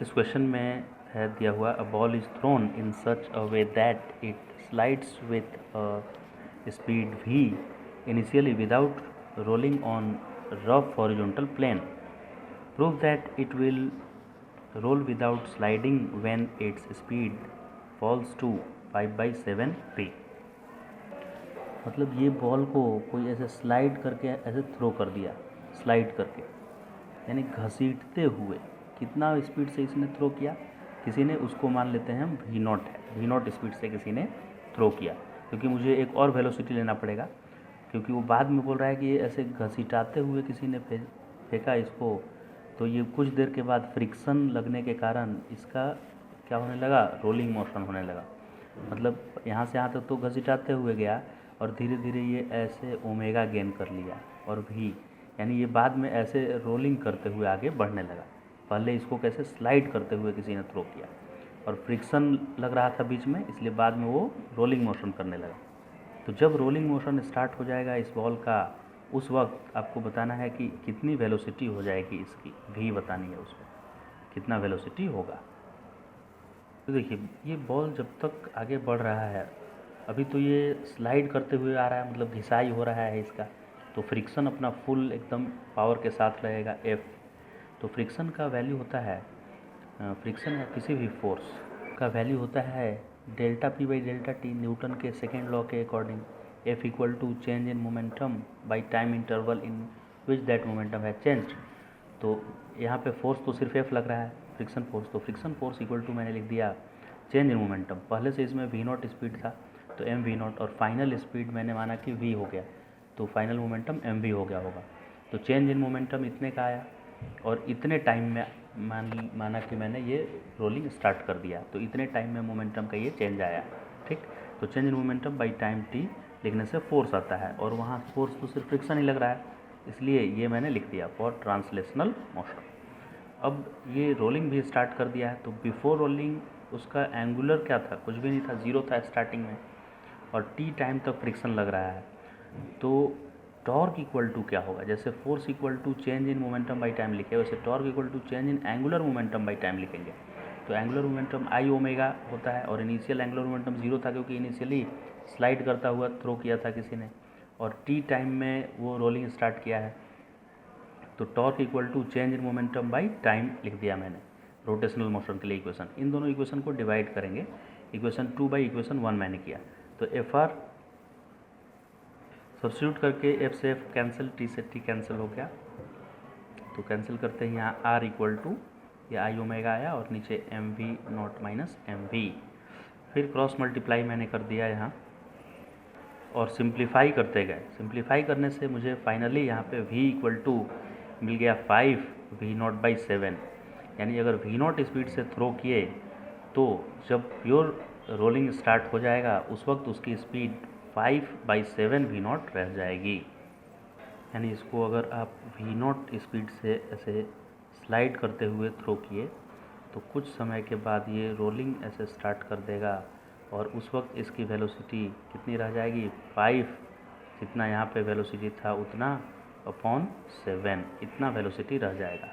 इस क्वेश्चन में है दिया हुआ a ball is thrown in such a way that it slides with speed v initially without rolling on rough horizontal plane. Prove that it will roll without sliding when its speed falls to 5/7 p. मतलब ये ball को कोई ऐसे slide करके ऐसे throw कर दिया, slide करके यानी घसीटते हुए। कितना स्पीड से इसने थ्रो किया, किसी ने उसको मान लेते हैं हम v0 है, v0 स्पीड से किसी ने थ्रो किया, क्योंकि मुझे एक और वेलोसिटी लेना पड़ेगा, क्योंकि वो बाद में बोल रहा है कि ये ऐसे घसीटाते हुए किसी ने फेंका इसको, तो ये कुछ देर के बाद फ्रिक्शन लगने के कारण इसका क्या होने लगा, रोलिंग मोशन होने लगा। मतलब यहाँ से यहाँ तक तो घसीटाते हुए गया और धीरे धीरे ये ऐसे ओमेगा गेन कर लिया और भी, यानी ये बाद में ऐसे रोलिंग करते हुए आगे बढ़ने लगा। पहले इसको कैसे स्लाइड करते हुए किसी ने थ्रो किया और फ्रिक्शन लग रहा था बीच में, इसलिए बाद में वो रोलिंग मोशन करने लगा। तो जब रोलिंग मोशन स्टार्ट हो जाएगा इस बॉल का, उस वक्त आपको बताना है कि कितनी वेलोसिटी हो जाएगी इसकी, भी बतानी है उसमें कितना वेलोसिटी होगा। तो देखिए ये बॉल जब तक आगे बढ़ रहा है, अभी तो ये स्लाइड करते हुए आ रहा है, मतलब घिसाई हो रहा है इसका, तो फ्रिक्शन अपना फुल एकदम पावर के साथ रहेगा F। तो फ्रिक्शन का वैल्यू होता है, फ्रिक्शन या किसी भी फोर्स का वैल्यू होता है delta P by delta T, Newton के सेकेंड लॉ के according. F equal to change in momentum by time interval in which that momentum है चेंज्ड। तो यहाँ पे फोर्स तो सिर्फ F लग रहा है, फ्रिक्शन फोर्स, तो फ्रिक्शन फोर्स इक्वल टू मैंने लिख दिया चेंज इन मोमेंटम। पहले से इसमें v0 स्पीड था तो mv0, और फाइनल स्पीड मैंने माना कि v हो गया, तो फाइनल मोमेंटम mv हो गया होगा। तो चेंज इन मोमेंटम इतने का आया और इतने टाइम में माना कि मैंने ये रोलिंग स्टार्ट कर दिया, तो इतने टाइम में मोमेंटम का ये चेंज आया, ठीक। तो change in momentum by time t लिखने से फोर्स आता है, और वहाँ फोर्स तो सिर्फ फ्रिक्शन ही लग रहा है, इसलिए ये मैंने लिख दिया फॉर ट्रांसलेशनल मोशन। अब ये रोलिंग भी स्टार्ट कर दिया है, तो बिफोर रोलिंग उसका एंगुलर क्या था, कुछ भी नहीं था, ज़ीरो था स्टार्टिंग में, और t टाइम तक फ्रिक्शन लग रहा है। तो टॉर्क इक्वल टू क्या होगा, जैसे force equal to change in momentum by time लिखे, वैसे torque equal to change in angular momentum by time लिखेंगे। तो एंगुलर मोमेंटम आई ओमेगा होता है, और इनिशियल एंगुलर मोमेंटम ज़ीरो था, क्योंकि इनिशियली स्लाइड करता हुआ थ्रो किया था किसी ने, और t टाइम में वो रोलिंग स्टार्ट किया है। तो torque equal to change in momentum by time लिख दिया मैंने रोटेशनल मोशन के लिए इक्वेशन। इन दोनों इक्वेशन को डिवाइड करेंगे, इक्वेशन 2 बाई इक्वेशन 1 मैंने किया, तो एफ आर सब्स्टिट्यूट करके एफ से एफ कैंसिल, टी से टी कैंसिल हो गया, तो कैंसिल करते ही यहाँ आर इक्वल टू ये आई ओमेगा आया और नीचे M V naught minus M V, फिर क्रॉस मल्टीप्लाई मैंने कर दिया यहाँ और सिंप्लीफाई करते गए। सिंप्लीफाई करने से मुझे फाइनली यहाँ पे v इक्वल टू मिल गया 5v0/7, यानी अगर v0 स्पीड से थ्रो किए तो जब प्योर रोलिंग स्टार्ट हो जाएगा उस वक्त उसकी स्पीड 5/7 v0 रह जाएगी। यानी इसको अगर आप v0 स्पीड से ऐसे स्लाइड करते हुए थ्रो किए तो कुछ समय के बाद ये रोलिंग ऐसे स्टार्ट कर देगा, और उस वक्त इसकी वेलोसिटी कितनी रह जाएगी, 5, जितना यहाँ पे वेलोसिटी था उतना अपॉन 7, इतना वेलोसिटी रह जाएगा।